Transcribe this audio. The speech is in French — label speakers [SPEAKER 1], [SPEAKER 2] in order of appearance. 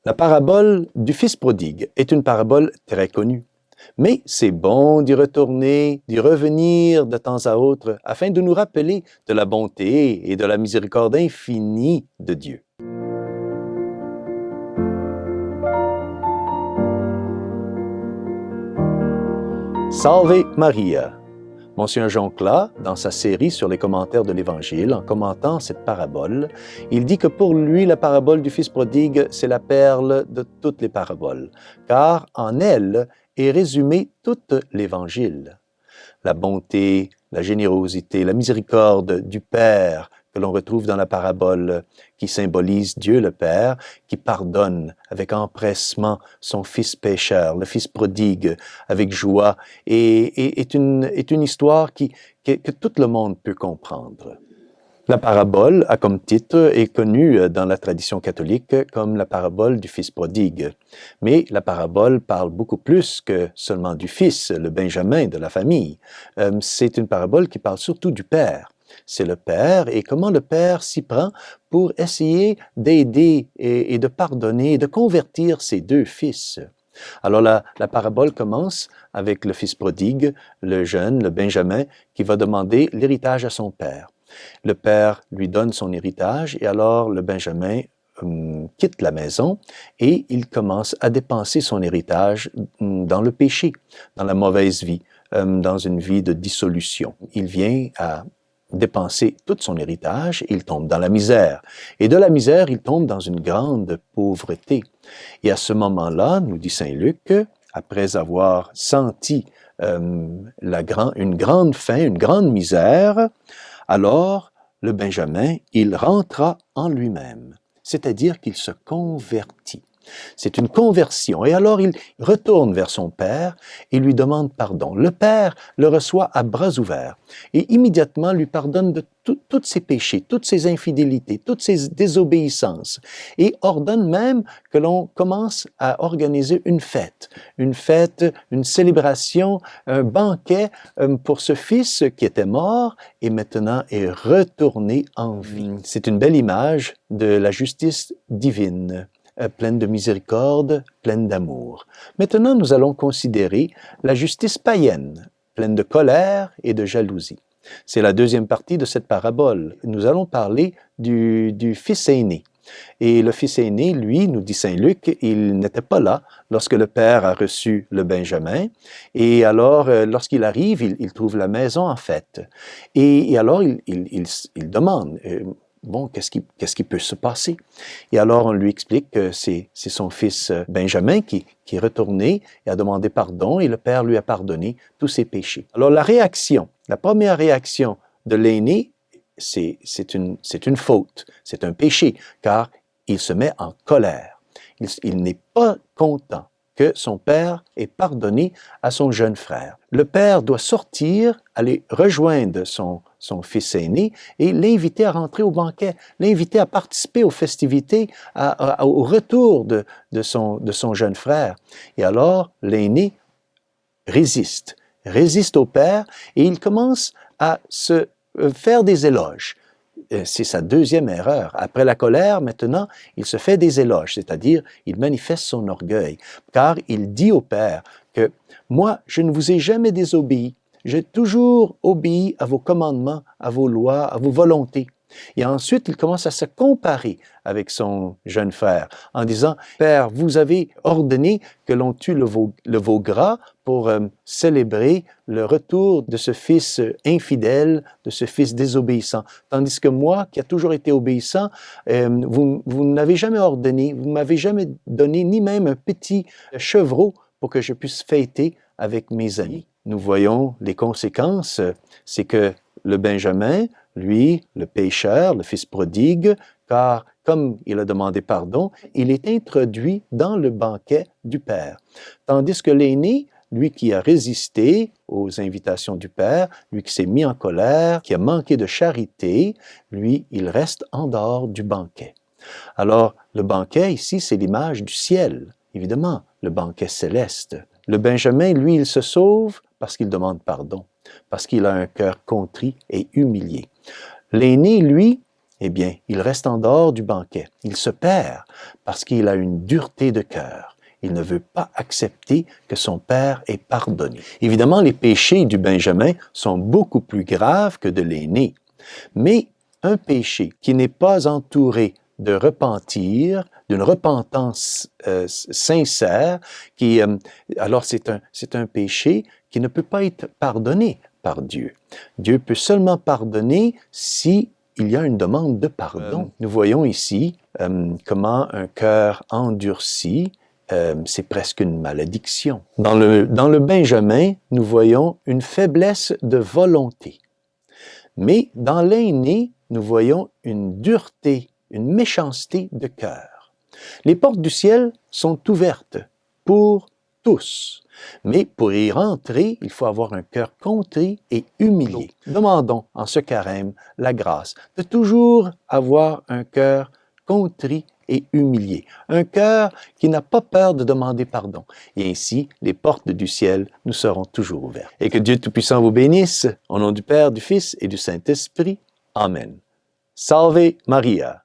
[SPEAKER 1] La parabole du Fils prodigue est une parabole très connue. Mais c'est bon d'y retourner, d'y revenir de temps à autre, afin de nous rappeler de la bonté et de la miséricorde infinie de Dieu. Salve Maria! Monsieur Joncla, dans sa série sur les commentaires de l'Évangile, en commentant cette parabole, il dit que pour lui, la parabole du Fils prodigue, c'est la perle de toutes les paraboles, car en elle est résumé tout l'Évangile. La bonté, la générosité, la miséricorde du Père que l'on retrouve dans la parabole qui symbolise Dieu le Père, qui pardonne avec empressement son fils pécheur, le fils prodigue, avec joie, et est une histoire que tout le monde peut comprendre. La parabole a comme titre est connue dans la tradition catholique comme la parabole du Fils prodigue. Mais la parabole parle beaucoup plus que seulement du fils, le Benjamin de la famille. C'est une parabole qui parle surtout du Père. C'est le Père et comment le Père s'y prend pour essayer d'aider et de pardonner, de convertir ses deux fils. Alors la parabole commence avec le fils prodigue, le jeune, le Benjamin, qui va demander l'héritage à son père. Le père lui donne son héritage et alors le Benjamin quitte la maison et il commence à dépenser son héritage dans le péché, dans la mauvaise vie, dans une vie de dissolution. Il vient à dépenser tout son héritage, il tombe dans la misère. Et de la misère, il tombe dans une grande pauvreté. Et à ce moment-là, nous dit saint Luc, après avoir senti une grande faim, une grande misère, alors le Benjamin, il rentra en lui-même, c'est-à-dire qu'il se convertit. C'est une conversion. Et alors il retourne vers son père et lui demande pardon. Le père le reçoit à bras ouverts et immédiatement lui pardonne de tous ses péchés, toutes ses infidélités, toutes ses désobéissances et ordonne même que l'on commence à organiser une fête, une célébration, un banquet pour ce fils qui était mort et maintenant est retourné en vie. C'est une belle image de la justice divine, pleine de miséricorde, pleine d'amour. Maintenant, nous allons considérer la justice païenne, pleine de colère et de jalousie. C'est la deuxième partie de cette parabole. Nous allons parler du fils aîné. Et le fils aîné, lui, nous dit saint Luc, il n'était pas là lorsque le père a reçu le Benjamin. Et alors, lorsqu'il arrive, il trouve la maison en fête. Et alors, il demande... Bon, qu'est-ce qui peut se passer? Et alors, on lui explique que c'est son fils Benjamin qui est retourné et a demandé pardon et le père lui a pardonné tous ses péchés. Alors, la première réaction de l'aîné, c'est une faute, c'est un péché, car il se met en colère. Il n'est pas content que son père ait pardonné à son jeune frère. Le père doit sortir, aller rejoindre son fils aîné et l'inviter à rentrer au banquet, l'inviter à participer aux festivités, au retour de son jeune frère. Et alors, l'aîné résiste au père et il commence à se faire des éloges. C'est sa deuxième erreur. Après la colère, maintenant, il se fait des éloges, c'est-à-dire il manifeste son orgueil, car il dit au Père que « Moi, je ne vous ai jamais désobéi, j'ai toujours obéi à vos commandements, à vos lois, à vos volontés. » Et ensuite, il commence à se comparer avec son jeune frère en disant « Père, vous avez ordonné que l'on tue le veau gras pour célébrer le retour de ce fils infidèle, de ce fils désobéissant. Tandis que moi, qui a toujours été obéissant, vous n'avez jamais ordonné, vous ne m'avez jamais donné ni même un petit chevreau pour que je puisse fêter avec mes amis. » Nous voyons les conséquences, c'est que le Benjamin, lui, le pécheur, le fils prodigue, car comme il a demandé pardon, il est introduit dans le banquet du Père. Tandis que l'aîné, lui qui a résisté aux invitations du Père, lui qui s'est mis en colère, qui a manqué de charité, lui, il reste en dehors du banquet. Alors, le banquet ici, c'est l'image du ciel, évidemment, le banquet céleste. Le Benjamin, lui, il se sauve parce qu'il demande pardon, parce qu'il a un cœur contrit et humilié. L'aîné, lui, eh bien, il reste en dehors du banquet. Il se perd parce qu'il a une dureté de cœur. Il ne veut pas accepter que son père est pardonné. Évidemment, les péchés du Benjamin sont beaucoup plus graves que de l'aîné. Mais un péché qui n'est pas entouré de repentir, d'une repentance sincère, alors c'est un péché qui ne peut pas être pardonné par Dieu. Dieu peut seulement pardonner si il y a une demande de pardon. Nous voyons ici comment un cœur endurci, c'est presque une malédiction. Dans le Benjamin, nous voyons une faiblesse de volonté. Mais dans l'aîné, nous voyons une dureté, une méchanceté de cœur. Les portes du ciel sont ouvertes pour tous. Mais pour y rentrer, il faut avoir un cœur contrit et humilié. Demandons en ce carême la grâce de toujours avoir un cœur contrit et humilié, un cœur qui n'a pas peur de demander pardon. Et ainsi, les portes du ciel nous seront toujours ouvertes. Et que Dieu Tout-Puissant vous bénisse, au nom du Père, du Fils et du Saint-Esprit. Amen. Salve Maria.